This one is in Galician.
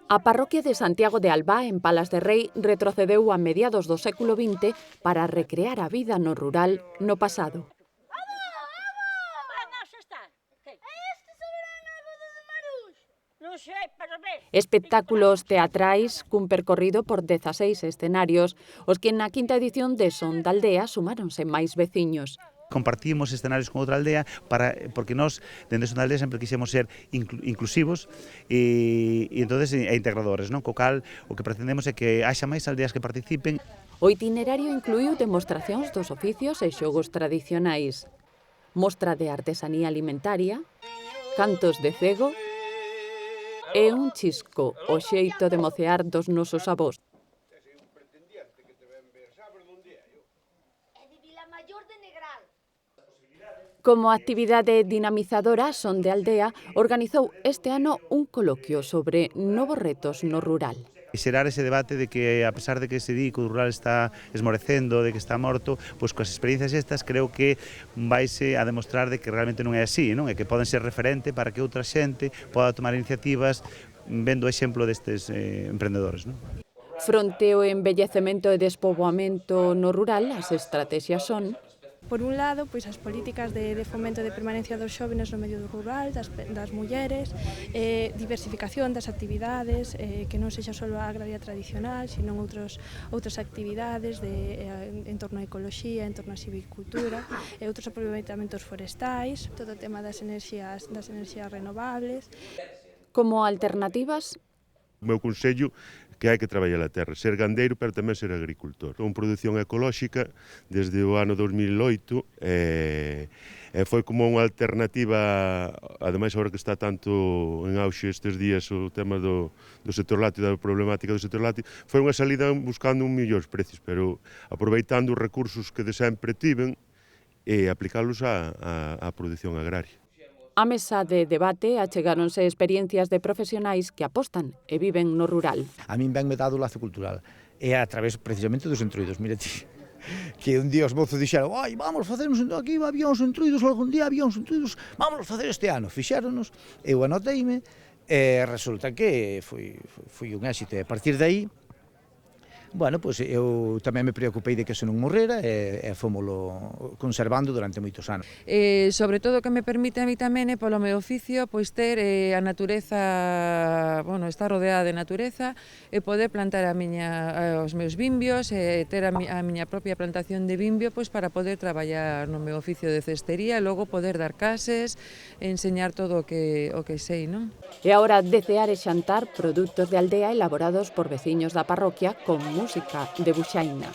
A parroquia de Santiago de Albá, en Palas de Rei, retrocedeu a mediados do século XX para recrear a vida no rural no pasado. Espectáculos teatrais cun percorrido por 16 escenarios, os que na quinta edición de Son da Aldea sumáronse máis veciños. Compartimos escenarios con outra aldea porque nós, dende Son da Aldea, sempre quixemos ser inclusivos e entonces integradores, non? Co cal, o que pretendemos é que haxa máis aldeas que participen. O itinerario incluiu demostracións dos oficios e xogos tradicionais, mostra de artesanía alimentaria, cantos de cego e un chisco, o xeito de mocear dos nosos avós. Como actividade dinamizadora, Son de Aldea organizou este ano un coloquio sobre novos retos no rural. Xerar ese debate de que, a pesar de que se di que o rural está esmorecendo, de que está morto, pois coas experiencias estas creo que vaise a demostrar de que realmente non é así, non? E que poden ser referente para que outra xente poda tomar iniciativas vendo o exemplo destes emprendedores, non? Fronte ao envellecemento e despoboamento no rural, as estrategias son: por un lado, pois as políticas de fomento de permanencia dos xóvenes no medio rural, das mulleres, diversificación das actividades, que non sexa só a agraria tradicional, sino outras actividades en torno á ecoloxía, en torno á silvicultura, e outros aproveitamentos forestais, todo o tema das enerxías renovables. Como alternativas, o meu consello que hai que traballar a terra, ser gandeiro, pero tamén ser agricultor. Con produción ecolóxica desde o ano 2008 foi como unha alternativa, ademais agora que está tanto en auxe estes días o tema do sector lácteo, da problemática do sector lácteo, foi unha salida buscando un millóns precios, pero aproveitando os recursos que de sempre tiven e aplicalos á produción agraria. á mesa de debate achegáronse experiencias de profesionais que apostan e viven no rural. A min ben me dado o lazo cultural, e a través precisamente dos entroidos, mira ti, que un día os mozos dixeron, oi, vamos facer aquí, había uns entroidos, algún día había uns entroidos, vamos facer este ano, fixéronos, eu anoteime, e resulta que foi un éxito, e a partir de aí, bueno, pois eu tamén me preocupei de que eso non morrera e fomolo conservando durante moitos anos. Sobre todo que me permite a mí tamén polo meu oficio pois ter a natureza, bueno, estar rodeada de natureza e poder plantar os meus bimbios e ter a miña propia plantación de bimbio pois para poder traballar no meu oficio de cestería e logo poder dar clases e enseñar todo o que sei, non? E agora desear e xantar produtos de aldea elaborados por veciños da parroquia con música de Buxaina.